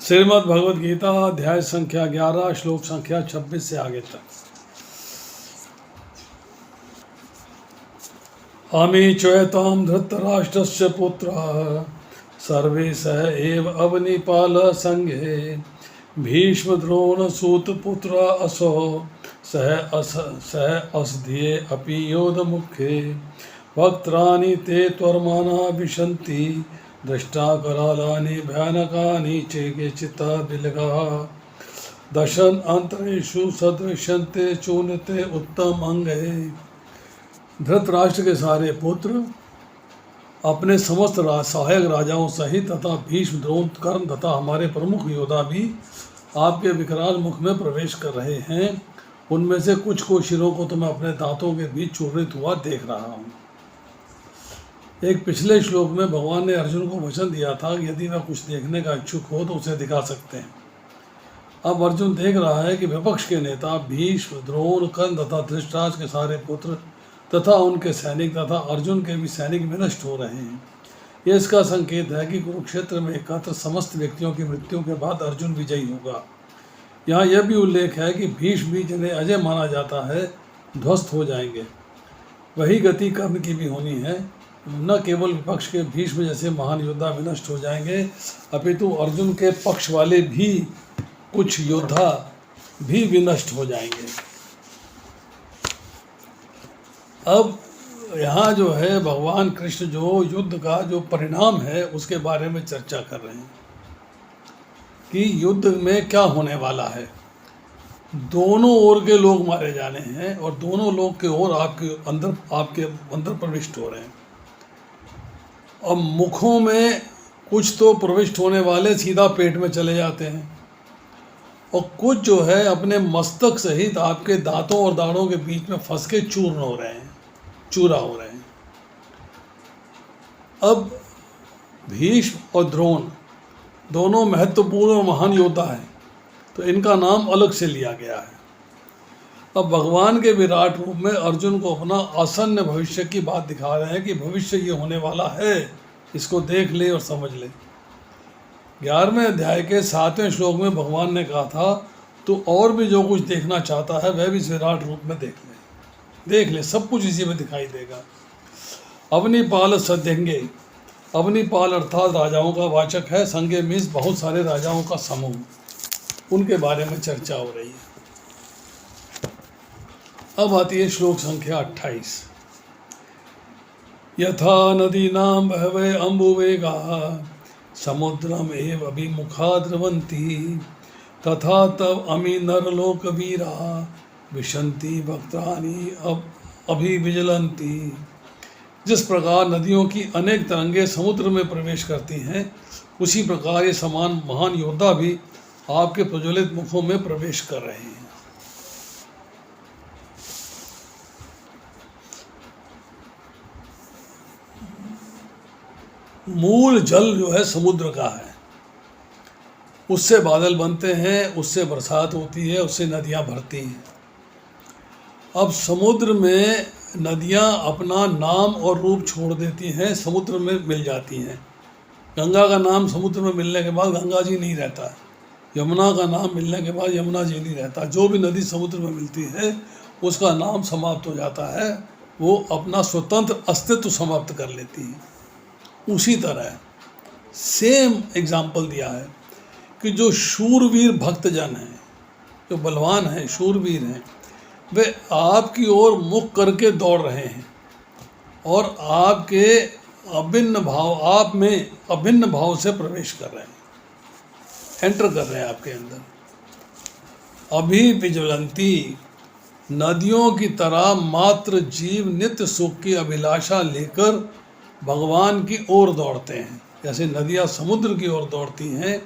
श्रीमद् भगवद गीता अध्याय संख्या 11 श्लोक संख्या 26 से आगे तक। अमी चैताम धृतराष्ट्रस्य पुत्रः सर्वे सह एव अवनिपाल संघे भीष्म द्रोण सूत पुत्र असो सह अस्धिये अपि योध मुखे वक्त्राणि ते त्वरमाना विशन्ति दृष्टा करालानि भयानकानि चेके चित्ता बिलगा दशन अंतरेषु सदृश्यन्ते चूनते उत्तम अंगे। धृतराष्ट्र के सारे पुत्र अपने समस्त सहायक राजाओं सहित तथा भीष्म द्रोण कर्ण तथा हमारे प्रमुख योद्धा भी आपके विकराल मुख में प्रवेश कर रहे हैं। उनमें से कुछ को शिरों को तो मैं अपने दांतों के बीच चूर्णित हुआ देख रहा हूँ। एक पिछले श्लोक में भगवान ने अर्जुन को वचन दिया था कि यदि वह कुछ देखने का इच्छुक हो तो उसे दिखा सकते हैं। अब अर्जुन देख रहा है कि विपक्ष के नेता भीष्म द्रोण कर्ण तथा धृतराष्ट्र के सारे पुत्र तथा उनके सैनिक तथा अर्जुन के भी सैनिक विनष्ट हो रहे हैं। यह इसका संकेत है कि कुरुक्षेत्र में एकत्र समस्त व्यक्तियों की मृत्यु के बाद अर्जुन विजयी होगा। यहाँ यह भी उल्लेख है कि भीष्म भी जिन्हें अजय माना जाता है ध्वस्त हो जाएंगे। वही गति कर्ण की भी होनी है। न केवल विपक्ष के भीष्म जैसे महान योद्धा विनष्ट हो जाएंगे अपितु अर्जुन के पक्ष वाले भी कुछ योद्धा भी विनष्ट हो जाएंगे। अब यहाँ जो है भगवान कृष्ण जो युद्ध का जो परिणाम है उसके बारे में चर्चा कर रहे हैं कि युद्ध में क्या होने वाला है। दोनों ओर के लोग मारे जाने हैं और दोनों लोग के ओर आपके अंदर प्रविष्ट हो रहे हैं। अब मुखों में कुछ तो प्रविष्ट होने वाले सीधा पेट में चले जाते हैं और कुछ जो है अपने मस्तक सहित आपके दांतों और दाढ़ों के बीच में फंस के चूरा हो रहे हैं। अब भीष्म और द्रोण दोनों महत्वपूर्ण और महान योद्धा हैं तो इनका नाम अलग से लिया गया है। अब भगवान के विराट रूप में अर्जुन को अपना आसन्न भविष्य की बात दिखा रहे हैं कि भविष्य ये होने वाला है, इसको देख ले और समझ ले। 11वें अध्याय के 7वें श्लोक में भगवान ने कहा था तो और भी जो कुछ देखना चाहता है वह भी इस विराट रूप में देख ले, सब कुछ इसी में दिखाई देगा। अवनिपाल सदेंगे, अवनिपाल अर्थात राजाओं का वाचक है। संगे मीन्स बहुत सारे राजाओं का समूह, उनके बारे में चर्चा हो रही है। अब आती है श्लोक संख्या 28। यथा नदीनां बहवे अम्बुवेगा समुद्रम एव अभिमुखा द्रवन्ति तथा तव अमी नरलोक वीरा विशन्ति वक्त्राणि अभिविजलन्ति। जिस प्रकार नदियों की अनेक तरंगे समुद्र में प्रवेश करती हैं उसी प्रकार ये समान महान योद्धा भी आपके प्रज्वलित मुखों में प्रवेश कर रहे हैं। मूल जल जो है समुद्र का है, उससे बादल बनते हैं, उससे बरसात होती है, उससे नदियां भरती हैं। अब समुद्र में नदियां अपना नाम और रूप छोड़ देती हैं, समुद्र में मिल जाती हैं। गंगा का नाम समुद्र में मिलने के बाद गंगा जी नहीं रहता है, यमुना का नाम मिलने के बाद यमुना जी नहीं रहता। जो भी नदी समुद्र में मिलती है उसका नाम समाप्त हो जाता है, वो अपना स्वतंत्र अस्तित्व समाप्त कर लेती है। उसी तरह सेम एग्जाम्पल दिया है कि जो शूरवीर भक्तजन हैं, जो बलवान हैं, शूरवीर हैं, वे आपकी ओर मुख करके दौड़ रहे हैं और आपके आप में अभिन्न भाव से प्रवेश कर रहे हैं, एंटर कर रहे हैं आपके अंदर। अभी विज्वलंती, नदियों की तरह मात्र जीव नित्य सुख की अभिलाषा लेकर भगवान की ओर दौड़ते हैं। जैसे नदियाँ समुद्र की ओर दौड़ती हैं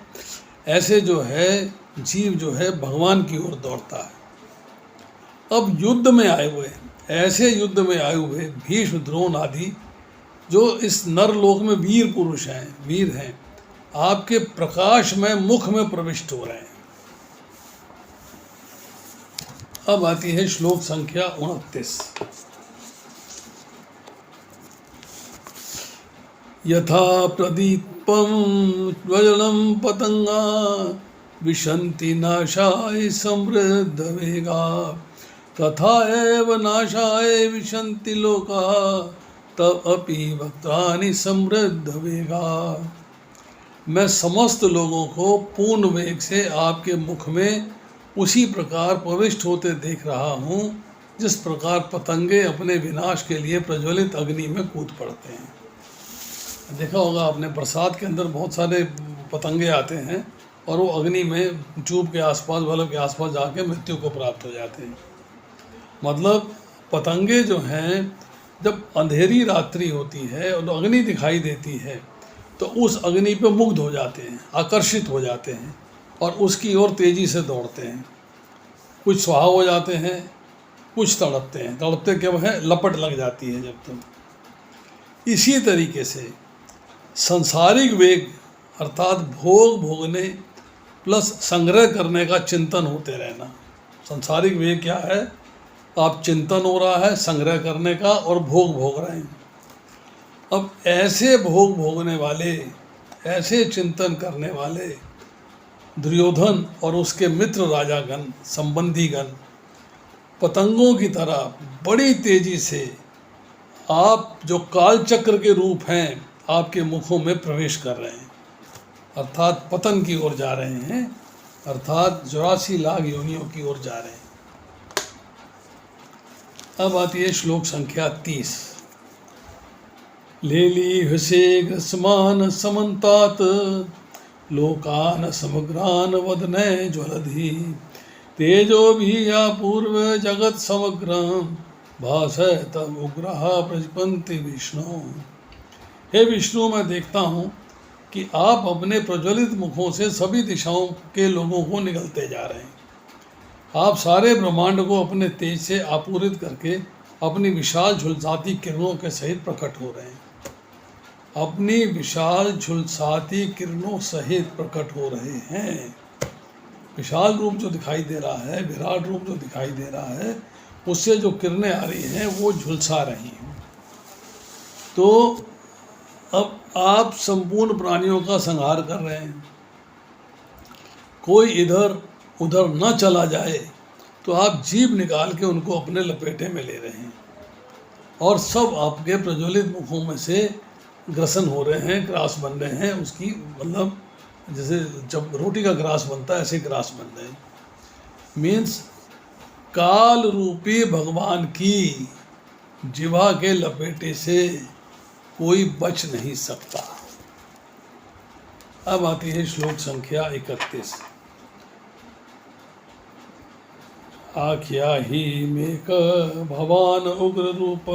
ऐसे जो है जीव जो है भगवान की ओर दौड़ता है। अब युद्ध में आए हुए, ऐसे युद्ध में आए हुए भीष्म द्रोण आदि जो इस नरलोक में वीर पुरुष हैं, वीर हैं, आपके प्रकाश में मुख में प्रविष्ट हो रहे हैं। अब आती है श्लोक संख्या 29। यथा प्रदीपम ज्वलनं पतंगा विशन्ति नाशाय समृद्ध वेगा तथा एव नाशाय विशन्ति लोका तब अपि वक्त्राणि समृद्ध वेगा। मैं समस्त लोगों को पूर्ण वेग से आपके मुख में उसी प्रकार प्रविष्ट होते देख रहा हूँ जिस प्रकार पतंगे अपने विनाश के लिए प्रज्वलित अग्नि में कूद पड़ते हैं। देखा होगा आपने, बरसात के अंदर बहुत सारे पतंगे आते हैं और वो अग्नि में ट्यूब के आसपास, बल्ब के आसपास जाके मृत्यु को प्राप्त हो जाते हैं। मतलब पतंगे जो हैं, जब अंधेरी रात्रि होती है और अग्नि दिखाई देती है तो उस अग्नि पे मुग्ध हो जाते हैं, आकर्षित हो जाते हैं और उसकी ओर तेज़ी से दौड़ते हैं। कुछ स्वाहा हो जाते हैं, कुछ तड़पते हैं। तड़पते कब है? लपट लग जाती है जब तक। इसी तरीके से सांसारिक वेग अर्थात भोग भोगने प्लस संग्रह करने का चिंतन होते रहना। सांसारिक वेग क्या है? आप चिंतन हो रहा है संग्रह करने का और भोग भोग रहे हैं। अब ऐसे भोग भोगने वाले, ऐसे चिंतन करने वाले दुर्योधन और उसके मित्र राजागण, संबंधीगण पतंगों की तरह बड़ी तेजी से आप जो कालचक्र के रूप हैं आपके मुखों में प्रवेश कर रहे हैं, अर्थात पतन की ओर जा रहे हैं, अर्थात 84 लाख योनियों की ओर जा रहे हैं। अब आती है श्लोक संख्या 30। लेलीहसे ग्रसमान समन्तात लोकान समग्रान वदने ज्वलधि तेजो भी या पूर्व जगत समग्रम भास तब उग्रह प्रजपंति विष्णु। हे विष्णु, मैं देखता हूँ कि आप अपने प्रज्वलित मुखों से सभी दिशाओं के लोगों को निगलते जा रहे हैं। आप सारे ब्रह्मांड को अपने तेज से आपूरित करके अपनी विशाल झुलसाती किरणों के सहित प्रकट हो रहे हैं। अपनी विशाल झुलसाती किरणों सहित प्रकट हो रहे हैं। विशाल रूप जो दिखाई दे रहा है, विराट रूप जो दिखाई दे रहा है, उससे जो किरणें आ रही हैं वो झुलसा रही हैं। तो अब आप संपूर्ण प्राणियों का संहार कर रहे हैं। कोई इधर उधर न चला जाए तो आप जीभ निकाल के उनको अपने लपेटे में ले रहे हैं और सब आपके प्रज्वलित मुखों में से ग्रसन हो रहे हैं, ग्रास बन रहे हैं। उसकी मतलब जैसे जब रोटी का ग्रास बनता है ऐसे ग्रास बन रहे हैं। मीन्स काल रूपी भगवान की जिह्वा के लपेटे से कोई बच नहीं सकता। अब आती है श्लोक संख्या 31। आख्या ही मेक भवान उग्र रूप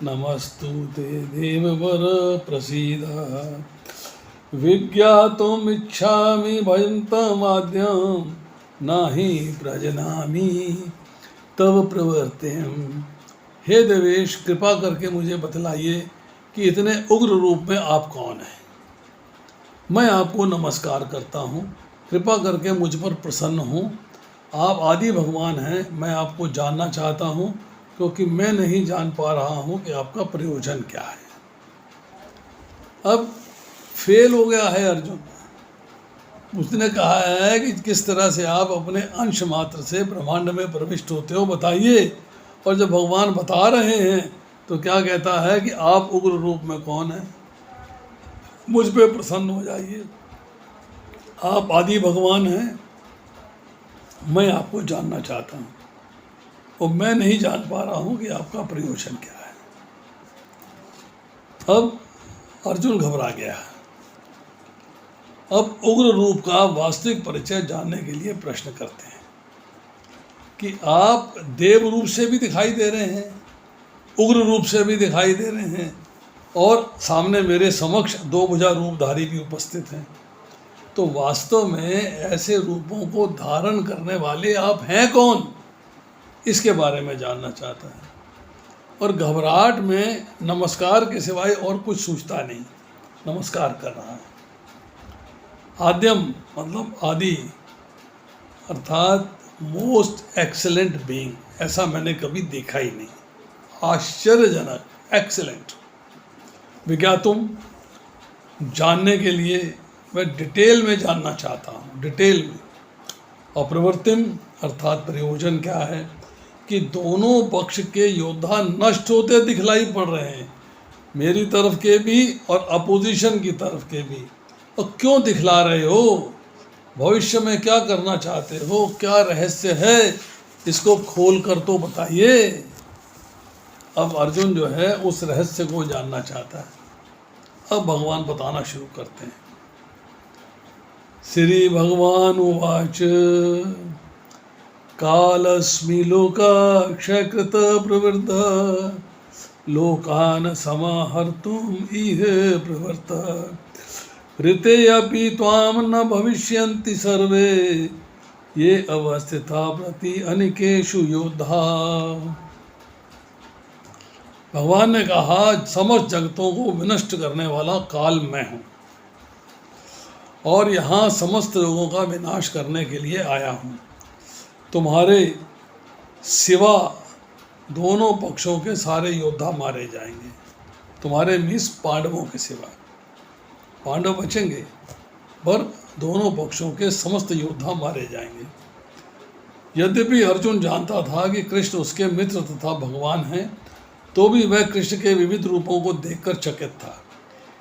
नमस्तु ते देववर प्रसीद विज्ञातुमिच्छामि भयन्तमाद्यं नहि प्रजनामि तव प्रवर्तिम्। हे देवेश, कृपा करके मुझे बतलाइए कि इतने उग्र रूप में आप कौन हैं। मैं आपको नमस्कार करता हूँ, कृपा करके मुझ पर प्रसन्न हूँ। आप आदि भगवान हैं, मैं आपको जानना चाहता हूँ क्योंकि मैं नहीं जान पा रहा हूँ कि आपका प्रयोजन क्या है। अब फेल हो गया है अर्जुन। उसने कहा है कि किस तरह से आप अपने अंश मात्र से ब्रह्मांड में प्रविष्ट होते हो, बताइए। और जब भगवान बता रहे हैं तो क्या कहता है कि आप उग्र रूप में कौन हैं, मुझ पे प्रसन्न हो जाइए। आप आदि भगवान हैं, मैं आपको जानना चाहता हूँ और मैं नहीं जान पा रहा हूँ कि आपका प्रयोजन क्या है। अब अर्जुन घबरा गया। अब उग्र रूप का वास्तविक परिचय जानने के लिए प्रश्न करते हैं कि आप देव रूप से भी दिखाई दे रहे हैं, उग्र रूप से भी दिखाई दे रहे हैं और सामने मेरे समक्ष 2 भुजा रूपधारी भी उपस्थित हैं। तो वास्तव में ऐसे रूपों को धारण करने वाले आप हैं कौन, इसके बारे में जानना चाहता है। और घबराहट में नमस्कार के सिवाय और कुछ सोचता नहीं, नमस्कार कर रहा है। आद्यम मतलब आदि, अर्थात मोस्ट एक्सेलेंट बीइंग, ऐसा मैंने कभी देखा ही नहीं। आश्चर्यजनक, एक्सेलेंट, विज्ञातुम, जानने के लिए मैं डिटेल में जानना चाहता हूँ, डिटेल में। और प्रवृत्तिम अर्थात प्रयोजन क्या है कि दोनों पक्ष के योद्धा नष्ट होते दिखलाई पड़ रहे हैं, मेरी तरफ के भी और अपोजिशन की तरफ के भी। और क्यों दिखला रहे हो? भविष्य में क्या करना चाहते हो? क्या रहस्य है? इसको खोल कर तो बताइए। अब अर्जुन जो है उस रहस्य को जानना चाहता है। अब भगवान बताना शुरू करते हैं। श्री भगवान उवाच कालस्मि लोकाक्षयकृत प्रवृद्ध लोकान् समाहर्तुम् इह प्रवृत्तः ऋते अपि त्वां न भविष्यन्ति सर्वे ये अवस्थिता प्रति अनिकेषु योद्धा। भगवान ने कहा, समस्त जगतों को विनष्ट करने वाला काल मैं हूँ और यहाँ समस्त लोगों का विनाश करने के लिए आया हूँ। तुम्हारे सिवा दोनों पक्षों के सारे योद्धा मारे जाएंगे, तुम्हारे मीस पांडवों के सिवा। पांडव बचेंगे पर दोनों पक्षों के समस्त योद्धा मारे जाएंगे। यद्यपि अर्जुन जानता था कि कृष्ण उसके मित्र तथा भगवान हैं, तो भी वह कृष्ण के विविध रूपों को देखकर चकित था।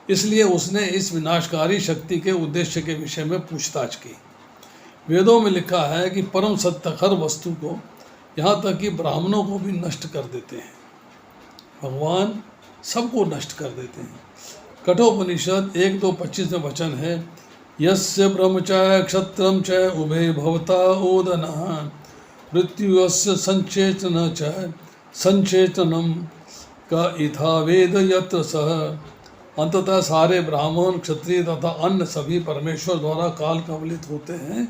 इसलिए उसने इस विनाशकारी शक्ति के उद्देश्य के विषय में पूछताछ की। वेदों में लिखा है कि परम सत्य हर वस्तु को, यहाँ तक कि ब्राह्मणों को भी नष्ट कर देते हैं। भगवान सबको नष्ट कर देते हैं। कठोपनिषद 1:2-25 में वचन है, यस्य ब्रह्म च क्षत्रम च उभे भवता ओदनः मृत्युस्य संचेतन च संचेतनम का इथा वेद यत्र सह। अंततः सारे ब्राह्मण, क्षत्रिय तथा अन्य सभी परमेश्वर द्वारा काल कवलित होते हैं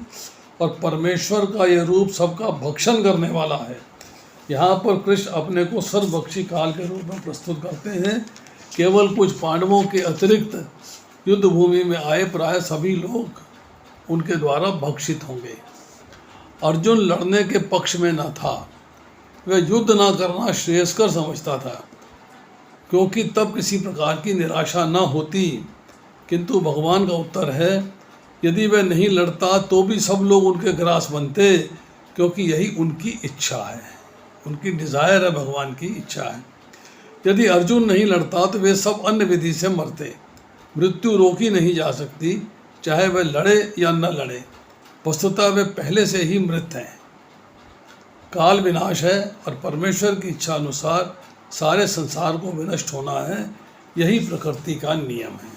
और परमेश्वर का यह रूप सबका भक्षण करने वाला है। यहाँ पर कृष्ण अपने को सर्वभक्षी काल के रूप में प्रस्तुत करते हैं। केवल कुछ पांडवों के अतिरिक्त युद्ध भूमि में आए प्राय सभी लोग उनके द्वारा भक्षित होंगे। अर्जुन लड़ने के पक्ष में न था, वह युद्ध न करना श्रेयस्कर समझता था, क्योंकि तब किसी प्रकार की निराशा न होती। किंतु भगवान का उत्तर है, यदि वह नहीं लड़ता तो भी सब लोग उनके ग्रास बनते, क्योंकि यही उनकी इच्छा है, उनकी डिज़ायर है, भगवान की इच्छा है। यदि अर्जुन नहीं लड़ता तो वे सब अन्य विधि से मरते। मृत्यु रोकी नहीं जा सकती, चाहे वह लड़े या न लड़े। वस्तुतः वे पहले से ही मृत हैं। काल विनाश है और परमेश्वर की इच्छा अनुसार सारे संसार को विनष्ट होना है, यही प्रकृति का नियम है।